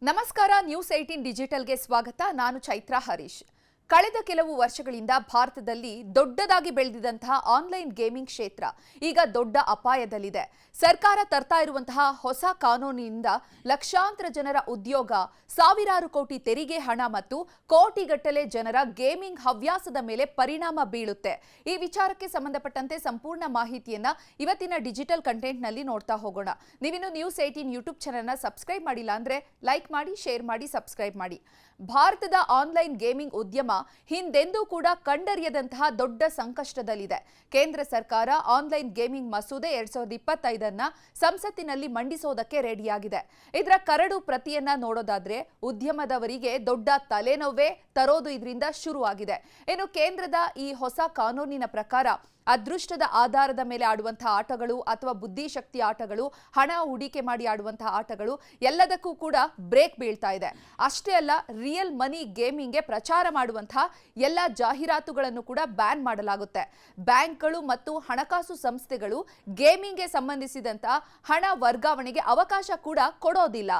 ನಮಸ್ಕಾರ ನ್ಯೂಸ್ 18 ಡಿಜಿಟಲ್ಗೆ ಸ್ವಾಗತ. ನಾನು ಚೈತ್ರಾ ಹರೀಶ್. ಕಳೆದ ಕೆಲವು ವರ್ಷಗಳಿಂದ ಭಾರತದಲ್ಲಿ ದೊಡ್ಡದಾಗಿ ಬೆಳೆದಿದ್ದಂತಹ ಆನ್ಲೈನ್ ಗೇಮಿಂಗ್ ಕ್ಷೇತ್ರ ಈಗ ದೊಡ್ಡ ಅಪಾಯದಲ್ಲಿದೆ. ಸರ್ಕಾರ ತರ್ತಾ ಇರುವಂತಹ ಹೊಸ ಕಾನೂನಿನಿಂದ ಲಕ್ಷಾಂತರ ಜನರ ಉದ್ಯೋಗ, ಸಾವಿರಾರು ಕೋಟಿ ತೆರಿಗೆ ಹಣ ಮತ್ತು ಕೋಟಿಗಟ್ಟಲೆ ಜನರ ಗೇಮಿಂಗ್ ಹವ್ಯಾಸದ ಮೇಲೆ ಪರಿಣಾಮ ಬೀಳುತ್ತೆ. ಈ ವಿಚಾರಕ್ಕೆ ಸಂಬಂಧಪಟ್ಟಂತೆ ಸಂಪೂರ್ಣ ಮಾಹಿತಿಯನ್ನ ಇವತ್ತಿನ ಡಿಜಿಟಲ್ ಕಂಟೆಂಟ್ನಲ್ಲಿ ನೋಡ್ತಾ ಹೋಗೋಣ. ನೀವಿನ್ನು ನ್ಯೂಸ್ 18 ಯೂಟ್ಯೂಬ್ ಚಾನೆಲ್ನ ಸಬ್ಸ್ಕ್ರೈಬ್ ಮಾಡಿಲ್ಲ ಅಂದ್ರೆ ಲೈಕ್ ಮಾಡಿ, ಶೇರ್ ಮಾಡಿ, ಸಬ್ಸ್ಕ್ರೈಬ್ ಮಾಡಿ. ಭಾರತದ ಆನ್ಲೈನ್ ಗೇಮಿಂಗ್ ಉದ್ಯಮ ಹಿಂದೆಂದೂ ಕೂಡ ಕಂಡರಿಯದಂತಹ ದೊಡ್ಡ ಸಂಕಷ್ಟದಲ್ಲಿದೆ. ಕೇಂದ್ರ ಸರ್ಕಾರ ಆನ್ಲೈನ್ ಗೇಮಿಂಗ್ ಮಸೂದೆ 2025 ಸಂಸತ್ತಿನಲ್ಲಿ ಮಂಡಿಸೋದಕ್ಕೆ ರೆಡಿಯಾಗಿದೆ. ಇದರ ಕರಡು ಪ್ರತಿಯನ್ನ ನೋಡೋದಾದ್ರೆ ಉದ್ಯಮದವರಿಗೆ ದೊಡ್ಡ ತಲೆನೋವೇ ತರೋದು ಇದರಿಂದ ಶುರುವಾಗಿದೆ. ಇನ್ನು ಕೇಂದ್ರದ ಈ ಹೊಸ ಕಾನೂನಿನ ಪ್ರಕಾರ ಅದೃಷ್ಟದ ಆಧಾರದ ಮೇಲೆ ಆಡುವಂತಹ ಆಟಗಳು ಅಥವಾ ಬುದ್ಧಿಶಕ್ತಿ ಆಟಗಳು, ಹಣ ಹೂಡಿಕೆ ಮಾಡಿ ಆಡುವಂತಹ ಆಟಗಳು ಎಲ್ಲದಕ್ಕೂ ಕೂಡ ಬ್ರೇಕ್ ಬೀಳ್ತಾ ಇದೆ. ಅಷ್ಟೇ ಅಲ್ಲ, ರಿಯಲ್ ಮನಿ ಗೇಮಿಂಗ್ಗೆ ಪ್ರಚಾರ ಮಾಡುವಂತಹ ಎಲ್ಲ ಜಾಹೀರಾತುಗಳನ್ನು ಕೂಡ ಬ್ಯಾನ್ ಮಾಡಲಾಗುತ್ತೆ. ಬ್ಯಾಂಕ್ಗಳು ಮತ್ತು ಹಣಕಾಸು ಸಂಸ್ಥೆಗಳು ಗೇಮಿಂಗ್ಗೆ ಸಂಬಂಧಿಸಿದಂತಹ ಹಣ ವರ್ಗಾವಣೆಗೆ ಅವಕಾಶ ಕೂಡ ಕೊಡೋದಿಲ್ಲ.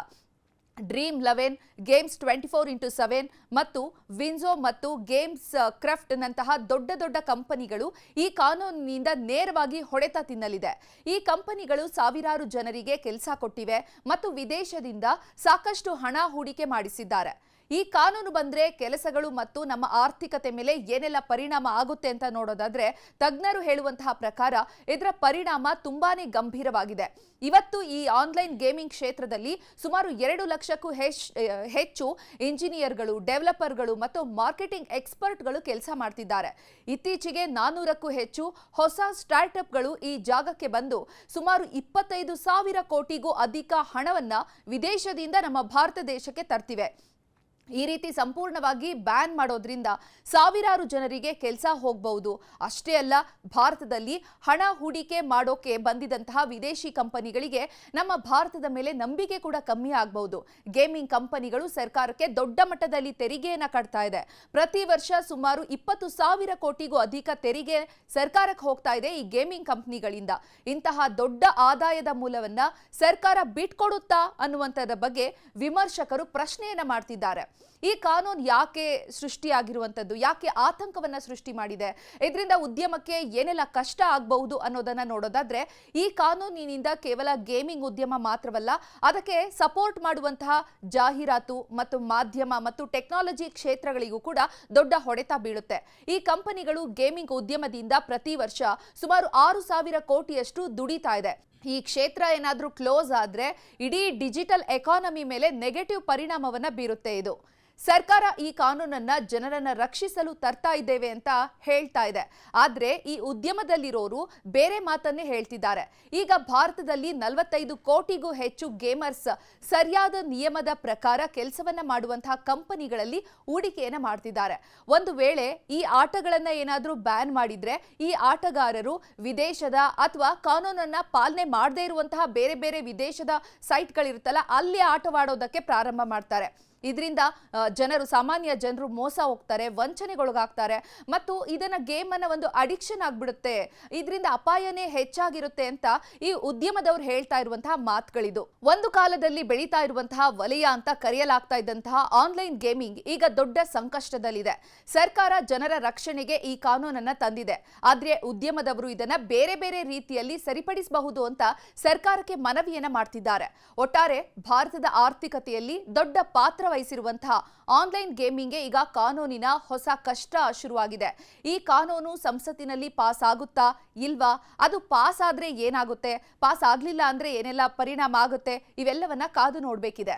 ಡ್ರೀಮ್ 11, ಗೇಮ್ಸ್ 24x7 ಮತ್ತು ವಿನ್ಸೋ ಮತ್ತು ಗೇಮ್ಸ್ ಕ್ರಾಫ್ಟ್ ನಂತಹ ದೊಡ್ಡ ದೊಡ್ಡ ಕಂಪನಿಗಳು ಈ ಕಾನೂನಿನಿಂದ ನೇರವಾಗಿ ಹೊಡೆತ ತಿನ್ನಲಿದೆ. ಈ ಕಂಪನಿಗಳು ಸಾವಿರಾರು ಜನರಿಗೆ ಕೆಲಸ ಕೊಟ್ಟಿವೆ ಮತ್ತು ವಿದೇಶದಿಂದ ಸಾಕಷ್ಟು ಹಣ ಹೂಡಿಕೆ ಮಾಡಿಸಿದ್ದಾರೆ. ಈ ಕಾನೂನು ಬಂದ್ರೆ ಕೆಲಸಗಳು ಮತ್ತು ನಮ್ಮ ಆರ್ಥಿಕತೆ ಮೇಲೆ ಏನೆಲ್ಲ ಪರಿಣಾಮ ಆಗುತ್ತೆ ಅಂತ ನೋಡೋದಾದ್ರೆ ತಜ್ಞರು ಹೇಳುವಂತಹ ಪ್ರಕಾರ ಇದರ ಪರಿಣಾಮ ತುಂಬಾನೇ ಗಂಭೀರವಾಗಿದೆ. ಇವತ್ತು ಈ ಆನ್ಲೈನ್ ಗೇಮಿಂಗ್ ಕ್ಷೇತ್ರದಲ್ಲಿ ಸುಮಾರು 2 ಲಕ್ಷಕ್ಕೂ ಹೆಚ್ಚು ಇಂಜಿನಿಯರ್ಗಳು, ಡೆವಲಪರ್ಗಳು ಮತ್ತು ಮಾರ್ಕೆಟಿಂಗ್ ಎಕ್ಸ್ಪರ್ಟ್ಗಳು ಕೆಲಸ ಮಾಡ್ತಿದ್ದಾರೆ. ಇತ್ತೀಚೆಗೆ 400ಕ್ಕೂ ಹೆಚ್ಚು ಹೊಸ ಸ್ಟಾರ್ಟ್ಅಪ್ಗಳು ಈ ಜಾಗಕ್ಕೆ ಬಂದು ಸುಮಾರು 25,000 ಕೋಟಿಗೂ ಅಧಿಕ ಹಣವನ್ನ ವಿದೇಶದಿಂದ ನಮ್ಮ ಭಾರತ ದೇಶಕ್ಕೆ ತರ್ತಿವೆ. ಈ ರೀತಿ ಸಂಪೂರ್ಣವಾಗಿ ಬ್ಯಾನ್ ಮಾಡೋದ್ರಿಂದ ಸಾವಿರಾರು ಜನರಿಗೆ ಕೆಲಸ ಹೋಗಬಹುದು. ಅಷ್ಟೇ ಅಲ್ಲ, ಭಾರತದಲ್ಲಿ ಹಣ ಹೂಡಿಕೆ ಮಾಡೋಕೆ ಬಂದಿದ್ದಂತಹ ವಿದೇಶಿ ಕಂಪನಿಗಳಿಗೆ ನಮ್ಮ ಭಾರತದ ಮೇಲೆ ನಂಬಿಕೆ ಕೂಡ ಕಮ್ಮಿ ಆಗಬಹುದು. ಗೇಮಿಂಗ್ ಕಂಪನಿಗಳು ಸರ್ಕಾರಕ್ಕೆ ದೊಡ್ಡ ಮಟ್ಟದಲ್ಲಿ ತೆರಿಗೆಯನ್ನು ಕಟ್ತಾ ಇದೆ. ಪ್ರತಿ ವರ್ಷ ಸುಮಾರು 20,000 ಕೋಟಿಗೂ ಅಧಿಕ ತೆರಿಗೆ ಸರ್ಕಾರಕ್ಕೆ ಹೋಗ್ತಾ ಇದೆ ಈ ಗೇಮಿಂಗ್ ಕಂಪನಿಗಳಿಂದ. ಇಂತಹ ದೊಡ್ಡ ಆದಾಯದ ಮೂಲವನ್ನ ಸರ್ಕಾರ ಬಿಟ್ಕೊಡುತ್ತಾ ಅನ್ನುವಂಥದ್ರ ಬಗ್ಗೆ ವಿಮರ್ಶಕರು ಪ್ರಶ್ನೆಯನ್ನ ಮಾಡ್ತಿದ್ದಾರೆ. ಈ ಕಾನೂನು ಯಾಕೆ ಸೃಷ್ಟಿಯಾಗಿರುವಂಥದ್ದು, ಯಾಕೆ ಆತಂಕವನ್ನ ಸೃಷ್ಟಿ ಮಾಡಿದೆ, ಇದರಿಂದ ಉದ್ಯಮಕ್ಕೆ ಏನೆಲ್ಲ ಕಷ್ಟ ಆಗಬಹುದು ಅನ್ನೋದನ್ನ ನೋಡೋದಾದ್ರೆ ಈ ಕಾನೂನಿನಿಂದ ಕೇವಲ ಗೇಮಿಂಗ್ ಉದ್ಯಮ ಮಾತ್ರವಲ್ಲ, ಅದಕ್ಕೆ ಸಪೋರ್ಟ್ ಮಾಡುವಂತಹ ಜಾಹೀರಾತು ಮತ್ತು ಮಾಧ್ಯಮ ಮತ್ತು ಟೆಕ್ನಾಲಜಿ ಕ್ಷೇತ್ರಗಳಿಗೂ ಕೂಡ ದೊಡ್ಡ ಹೊಡೆತ ಬೀಳುತ್ತೆ. ಈ ಕಂಪನಿಗಳು ಗೇಮಿಂಗ್ ಉದ್ಯಮದಿಂದ ಪ್ರತಿ ವರ್ಷ ಸುಮಾರು 6,000 ಕೋಟಿಯಷ್ಟು ದುಡಿತಾ ಇದೆ. ಈ ಕ್ಷೇತ್ರ ಏನಾದರೂ ಕ್ಲೋಸ್ ಆದ್ರೆ ಇಡೀ ಡಿಜಿಟಲ್ ಎಕಾನಮಿ ಮೇಲೆ ನೆಗೆಟಿವ್ ಪರಿಣಾಮವನ್ನ ಬೀರುತ್ತೆ. ಇದು ಸರ್ಕಾರ ಈ ಕಾನೂನನ್ನ ಜನರನ್ನ ರಕ್ಷಿಸಲು ತರ್ತಾ ಇದ್ದೇವೆ ಅಂತ ಹೇಳ್ತಾ ಇದೆ. ಆದ್ರೆ ಈ ಉದ್ಯಮದಲ್ಲಿರೋರು ಬೇರೆ ಮಾತನ್ನೇ ಹೇಳ್ತಿದ್ದಾರೆ. ಈಗ ಭಾರತದಲ್ಲಿ 45 ಕೋಟಿಗೂ ಹೆಚ್ಚು ಗೇಮರ್ಸ್ ಸರಿಯಾದ ನಿಯಮದ ಪ್ರಕಾರ ಕೆಲಸವನ್ನ ಮಾಡುವಂತಹ ಕಂಪನಿಗಳಲ್ಲಿ ಹೂಡಿಕೆಯನ್ನ ಮಾಡ್ತಿದ್ದಾರೆ. ಒಂದು ವೇಳೆ ಈ ಆಟಗಳನ್ನ ಏನಾದರೂ ಬ್ಯಾನ್ ಮಾಡಿದ್ರೆ ಈ ಆಟಗಾರರು ವಿದೇಶದ ಅಥವಾ ಕಾನೂನನ್ನ ಪಾಲನೆ ಮಾಡದೇ ಇರುವಂತಹ ಬೇರೆ ಬೇರೆ ವಿದೇಶದ ಸೈಟ್ಗಳಿರುತ್ತಲ್ಲ, ಅಲ್ಲಿ ಆಟವಾಡೋದಕ್ಕೆ ಪ್ರಾರಂಭ ಮಾಡ್ತಾರೆ. ಇದರಿಂದ ಸಾಮಾನ್ಯ ಜನರು ಮೋಸ ಹೋಗ್ತಾರೆ, ವಂಚನೆಗೊಳಗಾಗ್ತಾರೆ ಮತ್ತು ಇದನ್ನ ಗೇಮ್ ಅನ್ನ ಒಂದು ಅಡಿಕ್ಷನ್ ಆಗ್ಬಿಡುತ್ತೆ. ಇದರಿಂದ ಅಪಾಯನೇ ಹೆಚ್ಚಾಗಿರುತ್ತೆ ಅಂತ ಈ ಉದ್ಯಮದವರು ಹೇಳ್ತಾ ಇರುವಂತಹ ಮಾತುಗಳಿದು. ಒಂದು ಕಾಲದಲ್ಲಿ ಬೆಳೀತಾ ಇರುವಂತಹ ವಲಯ ಅಂತ ಕರೆಯಲಾಗ್ತಾ ಇದ್ದಂತಹ ಆನ್ಲೈನ್ ಗೇಮಿಂಗ್ ಈಗ ದೊಡ್ಡ ಸಂಕಷ್ಟದಲ್ಲಿದೆ. ಸರ್ಕಾರ ಜನರ ರಕ್ಷಣೆಗೆ ಈ ಕಾನೂನನ್ನ ತಂದಿದೆ. ಆದ್ರೆ ಉದ್ಯಮದವರು ಇದನ್ನ ಬೇರೆ ಬೇರೆ ರೀತಿಯಲ್ಲಿ ಸರಿಪಡಿಸಬಹುದು ಅಂತ ಸರ್ಕಾರಕ್ಕೆ ಮನವಿಯನ್ನ ಮಾಡ್ತಿದ್ದಾರೆ. ಒಟ್ಟಾರೆ ಭಾರತದ ಆರ್ಥಿಕತೆಯಲ್ಲಿ ದೊಡ್ಡ ಪಾತ್ರ ವಹಿಸಿರುವಂತಹ ಆನ್ಲೈನ್ ಗೇಮಿಂಗ್ಗೆ ಈಗ ಕಾನೂನಿನ ಹೊಸ ಕಷ್ಟ ಶುರುವಾಗಿದೆ. ಈ ಕಾನೂನು ಸಂಸತ್ತಿನಲ್ಲಿ ಪಾಸ್ ಆಗುತ್ತಾ ಇಲ್ವಾ, ಅದು ಪಾಸ್ ಆದ್ರೆ ಏನಾಗುತ್ತೆ, ಪಾಸ್ ಆಗ್ಲಿಲ್ಲ ಅಂದ್ರೆ ಏನೆಲ್ಲ ಪರಿಣಾಮ ಆಗುತ್ತೆ, ಇವೆಲ್ಲವನ್ನ ಕಾದು ನೋಡಬೇಕಿದೆ.